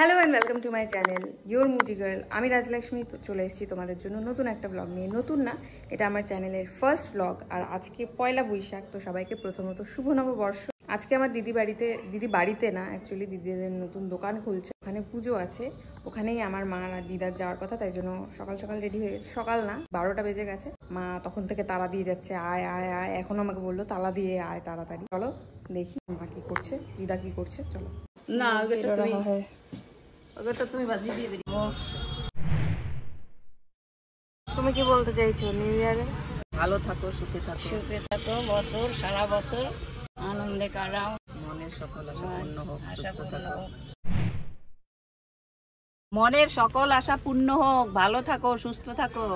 Hello and welcome to my channel your moody girl. আমি রাজলক্ষ্মী চলে এসেছি তোমাদের জন্য নতুন একটা ব্লগ নিয়ে। নতুন না, এটা আমার চ্যানেলের ফার্স্ট ব্লগ। আর আজকে পয়লা বৈশাখ, তো সবাইকে প্রথমত শুভ নববর্ষ। আজকে আমার দিদি বাড়িতে না, অ্যাকচুয়ালি দিদিদের নতুন দোকান খুলছে, ওখানে পুজো আছে, ওখানেই আমার মা আর দিদার যাওয়ার কথা। তাই জন্য সকাল সকাল রেডি হয়ে গেছে। সকাল না, 12টা বেজে গেছে। মা তখন থেকে তালা দিয়ে যাচ্ছে, আয় আয় আয়। এখনো আমাকে বললো তালা দিয়ে আয় তাড়াতাড়ি। চলো দেখি মা কি করছে, দিদা কি করছে। চলো না, ওটা তুমি বাজিয়ে দিয়ে বেরিয়ে। তুমি কি বলতে চাইছো নিউ ইয়ারে? ভালো থাকো, সুখে থাকো, বছর সারা বছর আনন্দে কাটাও, মনের সকল আশা পূর্ণ হোক, সুস্থ থাকো। মনের সকল আশা পূর্ণ হোক, ভালো থাকো, সুস্থ থাকো।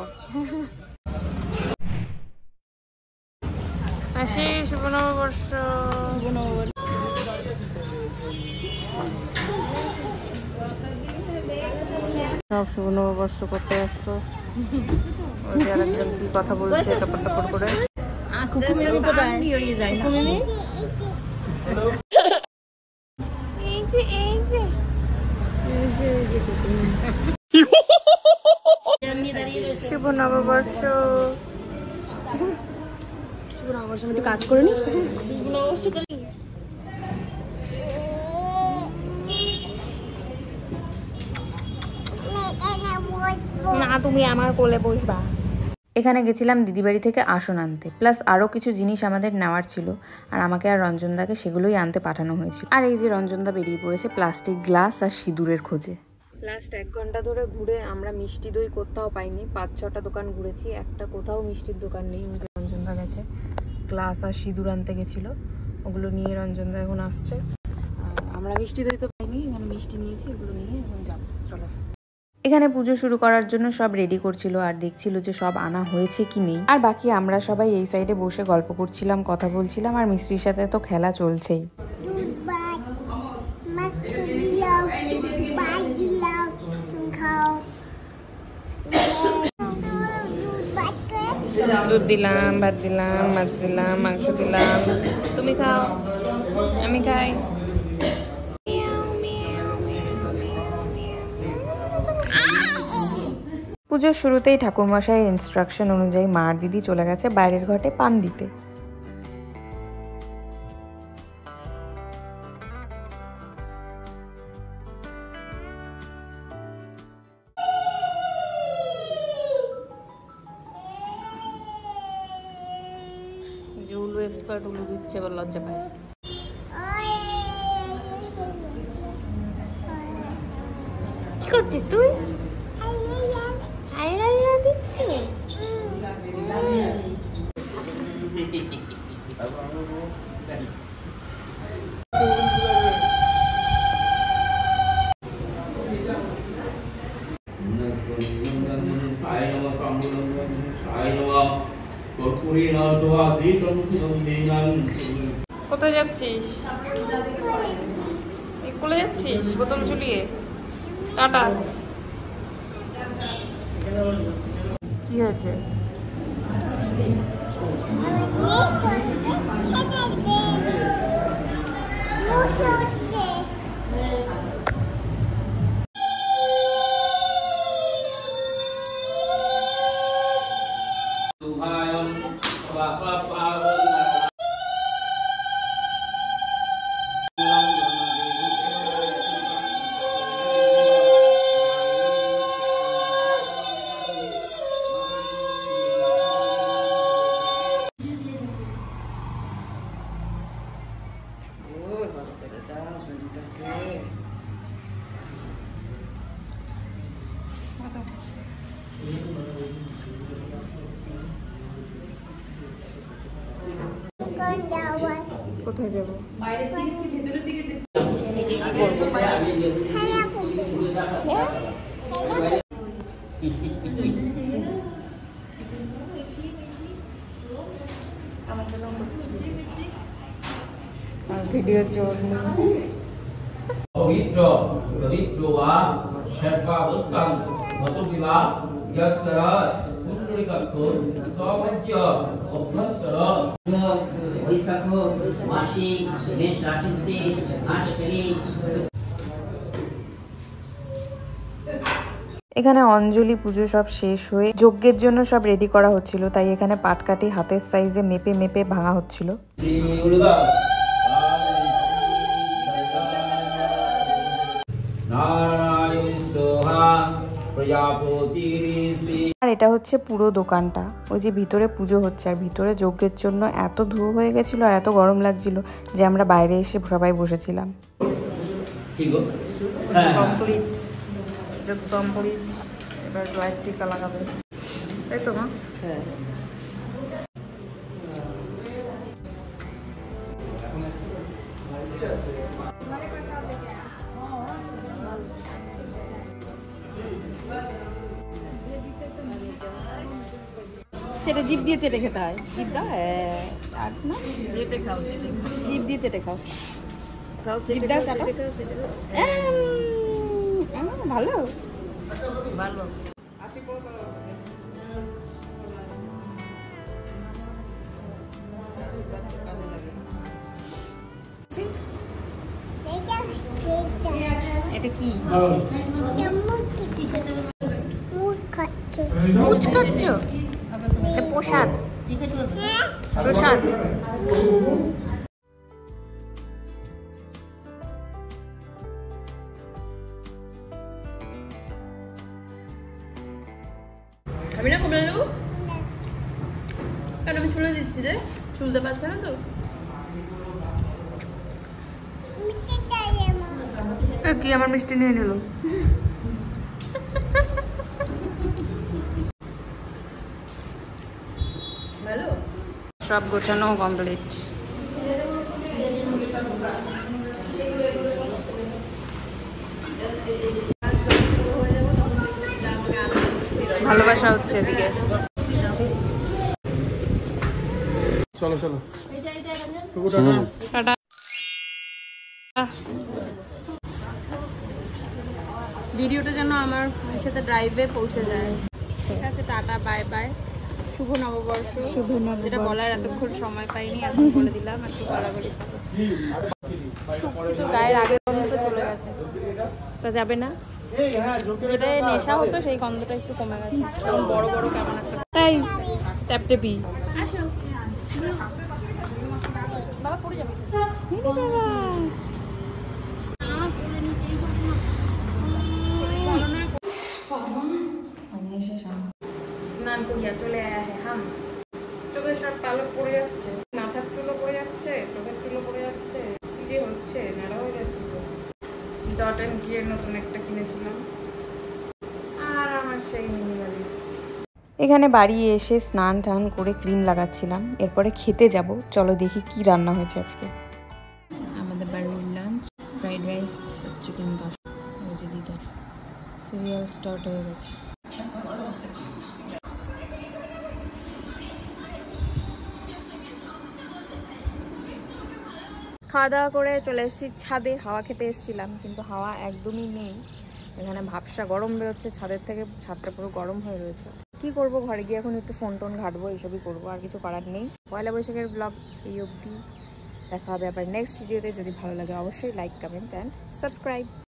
হাসি, শুভ নববর্ষ। সব শুভ নববর্ষ করতে ব্যস্ত। আরেকজন কি কথা বলছে টপর টপর করে। শুভ নববর্ষ। শুভ নববর্ষ। আমি একটু কাজ করে নি। না, তুমি আমার কোলে বসবা। এখানে গেছিলাম দিদিবাড়ি থেকে আসন আনতে, প্লাস আরও কিছু জিনিস আমাদের নেওয়ার ছিল, আর আমাকে আর রঞ্জনদাকে সেগুলোই আনতে পাঠানো হয়েছিল। আর এই যে রঞ্জনদা বেরিয়ে পড়েছে প্লাস্টিক গ্লাস আর সিঁদুরের খোঁজে। লাস্ট 1 ঘন্টা ধরে ঘুরে আমরা মিষ্টি দই কোথাও পাইনি। 5-6টা দোকান ঘুরেছি, একটা কোথাও মিষ্টির দোকান নেই। রঞ্জনদা গেছে গ্লাস আর সিঁদুর আনতে গেছিলো, ওগুলো নিয়ে রঞ্জনদা এখন আসছে। আমরা মিষ্টি দই তো পাইনি, এখানে মিষ্টি নিয়েছি, এগুলো নিয়ে এখন যাবো। চলো। এখানে পুজো শুরু করার জন্য সব রেডি করছিল, আর দেখছিল যে সব আনা হয়েছে কি নেই। আর বাকি আমরা সবাই এই সাইডে বসে গল্প করছিলাম, কথা বলছিলাম, আর মিস্ত্রির সাথে তো খেলা চলছেই। দুধ দিলাম, ভাত দিলাম, মাছ দিলাম, মাংস দিলাম। তুমি খাও, আমি খাই। পুজোর শুরুতেই ঠাকুরমশাইয়ের ইনস্ট্রাকশন অনুযায়ী মা আর দিদি চলে গেছে বাইরের ঘটে পান দিতে। উলু এক্সপার্ট উলু দিচ্ছে, বল লজ্জা পায়। কি করছিস তুই? কোথায় যাচ্ছিস? কোলে যাচ্ছিস বোতল ঝুলিয়ে? টাটা। কি হয়েছে? কোথায় যাবো? ভিডিও জোর নেই। পবিত্র পবিত্র বা ষটকা বস্তান মতবিবা যৎসরা পুণ্ডরিকাক্ষ সবজ্য অভ্যন্তর বৈশাখ মাসে মেষ রাশিতে আশ্বিনী এখানে অঞ্জলি পুজো সব শেষ হয়ে যজ্ঞের জন্য সব রেডি করা হচ্ছিল, তাই এখানে পাটকাঠি হাতের সাইজে মেপে মেপে ভাঙা হচ্ছিল। আর এটা হচ্ছে পুরো দোকানটা। ওই যে ভিতরে পুজো হচ্ছে, আর ভিতরে যজ্ঞের জন্য এত ধুয়ো হয়ে গেছিল আর এত গরম লাগছিল যে আমরা বাইরে এসে সবাই বসেছিলাম। কমপ্লিট, যত কমপ্লিট। এবার হোয়াইট টিকা লাগাবে, তাই তো মা? হ্যাঁ। চেটে জিভ দিয়ে চেটে খেতে হয়। জিভ দাও, আর না সেটে খাও, সেটে জিভ দিয়ে চেটে খাও। খাও, জিভ সেটে দাও, খাও, চাটো। সেটে খাও, সেটে খাও। ভালো। ভালো। এটা কি? মুচ খাচ্ছ? এটা প্রসাদ। প্রসাদ। আমি না কমলে নেবো? কারণ আমি ছুলে দিচ্ছি রে, ছুলতে পারছে না তো। কি আমার মিষ্টি নিয়ে নিল? ভালো। সব গোছানো কমপ্লিট। ভালোবাসা হচ্ছে এদিকে। চলো চলো টাটা। ভিডিওটা যেন আমার সাথে ড্রাইভে পৌঁছে যায়। ঠিক আছে, টাটা, বাই বাই, শুভ নববর্ষ। যেটা বলার এতক্ষণ সময় পাইনি, এখন বলে দিলাম। একটু গলাগলি তো গায়ের আগের গন্ধ চলে গেছে, তা যাবে না। যেটা নেশা হতো সেই গন্ধটা একটু কমে গেছে। এখন বড় বড় কেমন একটা তাই ট্যাপটেপি। আসো বাবা, পড়ে যাবে। স্নান করিয়া চলে আয়া হে হাম। চোখের সব পালক পড়ে যাচ্ছে, মাথার চুলও পড়ে যাচ্ছে, চোখের চুলও পড়ে যাচ্ছে। কি যে হচ্ছে, ন্যাড়া হয়ে যাচ্ছে তো। ডট এন্ড কি এর নতুন একটা কিনেছিলাম, আর আমার সেই মিনিমালিস্ট। এখানে বাড়ি এসে স্নান টান করে ক্রিম লাগাচ্ছিলাম, এরপরে খেতে যাব। চলো দেখি কি রান্না হয়েছে আজকে। আমাদের বাড়ির লাঞ্চ ফ্রাইড রাইস, চিকেন কষা, ওই যে দিদার সিরিয়াল স্টার্ট হয়ে গেছে। খাওয়া দাওয়া করে চলে এসেছি ছাদে। হাওয়া খেতে এসেছিলাম, কিন্তু হাওয়া একদমই নেই। এখানে ভাবসা গরম বেরোচ্ছে ছাদের থেকে, ছাদটা পুরো গরম হয়ে রয়েছে। কি করব, ঘরে গিয়ে এখন একটু ফোন টোন ঘাটবো, এইসবই করবো, আর কিছু করার নেই। পয়লা বৈশাখের ব্লগ এই অবধি। দেখা হবে আবার নেক্সট ভিডিওতে। যদি ভালো লাগে অবশ্যই লাইক, কমেন্ট অ্যান্ড সাবস্ক্রাইব।